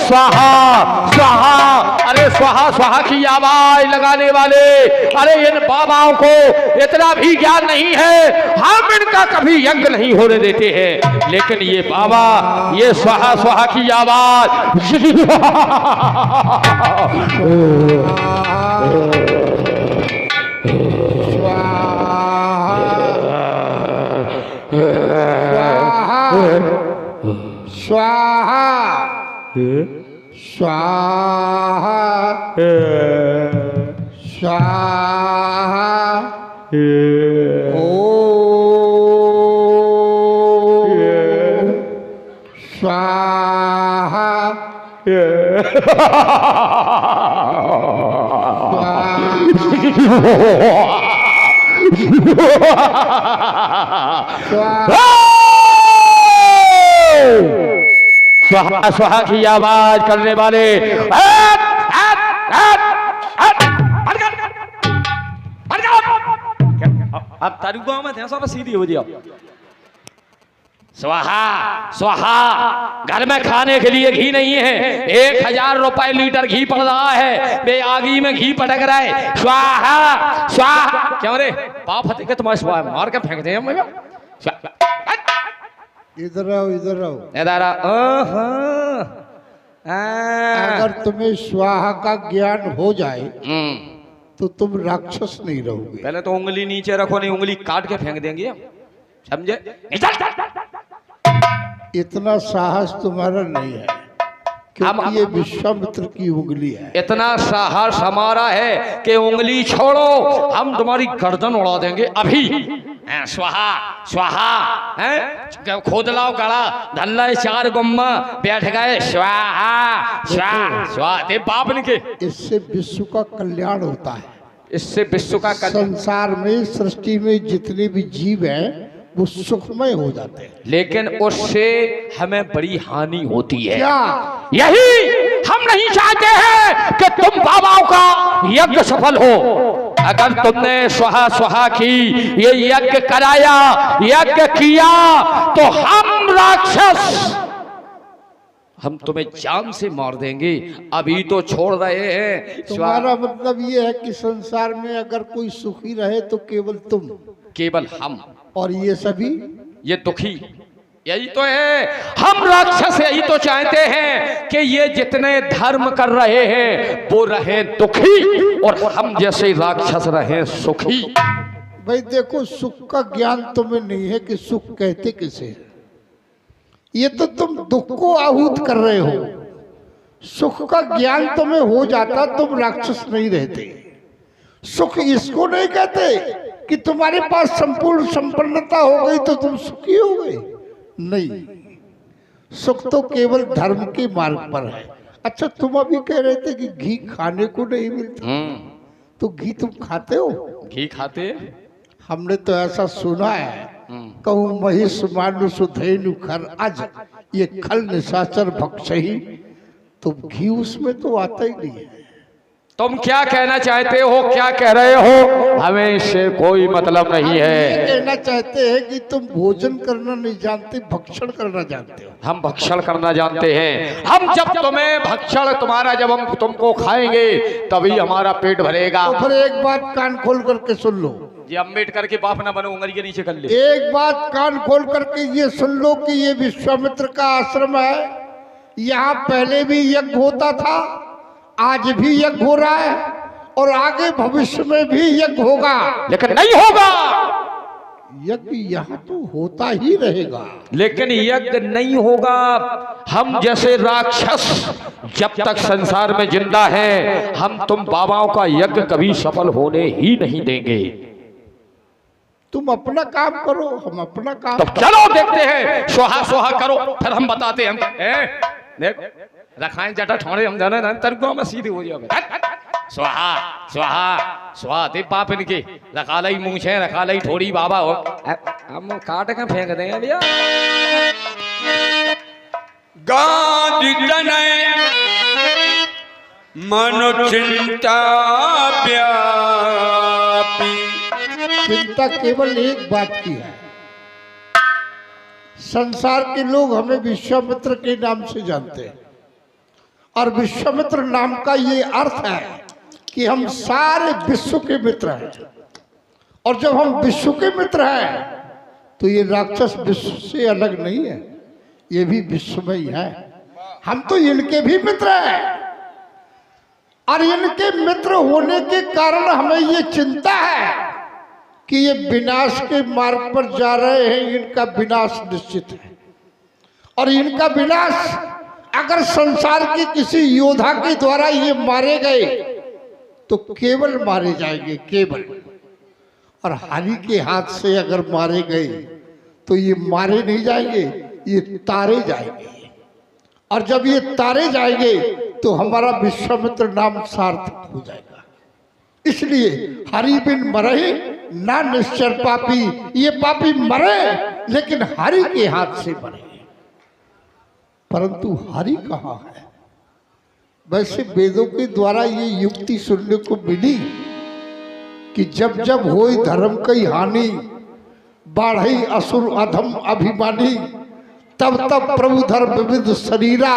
स्वाहा स्वाहा। अरे स्वाहा स्वाहा की आवाज लगाने वाले, अरे इन बाबाओं को इतना भी ज्ञान नहीं है, हम इनका कभी यज्ञ नहीं होने देते हैं, लेकिन ये बाबा ये स्वाहा स्वाहा की आवाज स्वाहा स्वाहा स्वाहा ओम स्वाहा स्वाहा स्वाहा की आवाज करने वाले अब तारू गांव में थे सब सीधी हो जाओ। स्वाहा स्वाहा। घर में खाने के लिए घी नहीं है, 1000 रुपए लीटर घी पड़ रहा है, बे आगी में घी पटक रहा है। स्वाहा स्वाहा। क्यों रे पाप फते के तुम्हारे स्वाहा मार के फेंक दे हम। इधर आओ इधर आओ इधर अगर तुम्हें स्वाहा का ज्ञान हो जाए तो तुम राक्षस नहीं रहोगे। पहले तो उंगली नीचे रखो, नहीं उंगली काट के फेंक देंगे, समझे? इतना साहस तुम्हारा नहीं है क्योंकि ये विश्वामित्र की उंगली है। इतना साहस हमारा है कि उंगली छोड़ो, हम तुम्हारी गर्दन उड़ा देंगे अभी। स्वाहा स्वाहा है, खोद लाओ गड़ा धल्ला 4 गुम्मा बैठ गए। स्वाहा स्वाहा स्वाहा बाप के। इससे विश्व का कल्याण होता है, इससे विश्व का संसार में सृष्टि में जितने भी जीव हैं वो सुखमय हो जाते हैं, लेकिन उससे हमें बड़ी हानि होती है। क्या? यही हम नहीं चाहते हैं कि तुम बाबाओं का यज्ञ सफल हो। अगर तुमने स्वाहा स्वाहा की ये यज्ञ कराया, यज्ञ किया, तो हम राक्षस हम तुम्हें जान से मार देंगे। अभी तो छोड़ रहे हैं। तुम्हारा मतलब ये है कि संसार में अगर कोई सुखी रहे तो केवल तुम, केवल हम, और ये सभी ये दुखी। यही तो है, हम राक्षस यही तो चाहते हैं कि ये जितने धर्म कर रहे हैं वो रहे दुखी और हम जैसे राक्षस रहे सुखी। भाई देखो, सुख का ज्ञान तुम्हें नहीं है कि सुख कहते किसे, ये तो तुम दुख को आहूत कर रहे हो। सुख का ज्ञान तुम्हें हो जाता तुम राक्षस नहीं रहते। सुख इसको नहीं कहते कि तुम्हारे पास संपूर्ण संपन्नता हो गई तो तुम सुखी हो गए, नहीं। सुख तो केवल धर्म के मार्ग पर है। अच्छा, तुम अभी कह रहे थे कि घी खाने को नहीं मिलता, तो घी तुम खाते हो? घी खाते? हमने तो ऐसा सुना है, कहूँ महिष मानुष धेनु खर आज ये खल निशाचर भक्षही, तो घी उसमें तो आता ही नहीं है। तुम क्या कहना चाहते हो, क्या कह रहे हो, हमें इससे कोई मतलब नहीं है। ये कहना चाहते हैं कि तुम भोजन करना नहीं जानते, भक्षण करना जानते हो। हम भक्षण करना जानते हैं। हम जब तुम्हें भक्षण तुम्हारा जब हम तुमको खाएंगे तभी हमारा पेट भरेगा। तो फिर एक बात कान खोल करके सुन लो, ये अम्बेडकर के बाप ना बनो, उंगली के नीचे कर ले। एक बात कान खोल करके ये सुन लो कि ये विश्वामित्र का आश्रम है। यहाँ पहले भी यज्ञ होता था, आज भी यज्ञ हो रहा है और आगे भविष्य में भी यज्ञ होगा, लेकिन नहीं होगा। यज्ञ यहाँ तो होता ही रहेगा, लेकिन यज्ञ नहीं होगा। हम जैसे राक्षस जब तक संसार में जिंदा हैं, हम तुम बाबाओं का यज्ञ कभी सफल होने ही नहीं देंगे। तुम अपना काम करो, हम अपना काम। तो चलो देखते हैं, सोहा सोहा करो, फिर हम बताते हैं। हम देख रखाएं जटा ठोड़े, हम जाने तरगो में सीधी हो जाए। स्वाहा स्वाहा स्वाहा ते पाप इनके रखा लाई मूछे, रखा लाई थोड़ी बाबा हो, हम काट के फेंक देंगे भैया। गांधी तनय मनो चिंता व्यापी। चिंता केवल एक बात की है, संसार के लोग हमें विश्वामित्र के नाम से जानते हैं और विश्वामित्र नाम का ये अर्थ है कि हम सारे विश्व के मित्र हैं। और जब हम विश्व के मित्र हैं तो ये राक्षस विश्व से अलग नहीं है, ये भी विश्व में ही है। हम तो इनके भी मित्र हैं और इनके मित्र होने के कारण हमें ये चिंता है कि ये विनाश के मार्ग पर जा रहे हैं, इनका विनाश निश्चित है। और इनका विनाश अगर संसार के किसी योद्धा के द्वारा ये मारे गए तो केवल मारे जाएंगे, केवल। और हरि के हाथ से अगर मारे गए तो ये मारे नहीं जाएंगे, ये तारे जाएंगे। और जब ये तारे जाएंगे तो हमारा विश्वामित्र नाम सार्थक हो जाएगा। इसलिए हरि बिन मरे ना निश्चर पापी, ये पापी मरे लेकिन हरि के हाथ से मरे। परंतु हरि कहाँ है? वैसे वेदों के द्वारा ये युक्ति सुनने को मिली कि जब जब होई धर्म की हानि, बाढ़ई असुर अधम अभिमानी, तब तब प्रभु धर्म विविध शरीरा,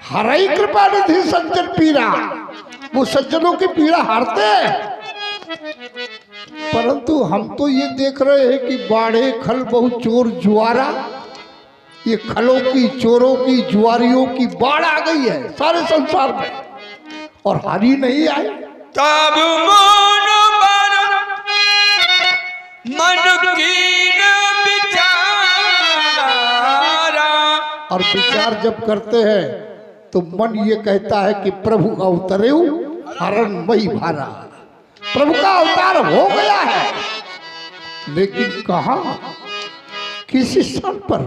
हरई कृपा निधि सज्जन पीरा। वो सज्जनों की पीड़ा हारते हैं। परंतु हम तो ये देख रहे हैं कि बाढ़े खल बहु चोर जुआरा, ये खलों की, चोरों की, जुआरियों की बाढ़ आ गई है सारे संसार में, और हरि नहीं आए। तब मन कीन विचारा, और विचार जब करते हैं तो मन ये कहता है कि प्रभु अवतरे हरण मई भारा, प्रभु का अवतार हो गया है, लेकिन कहाँ, किस स्थान पर?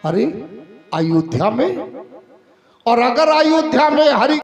अरे अयोध्या में। और अगर अयोध्या में हरि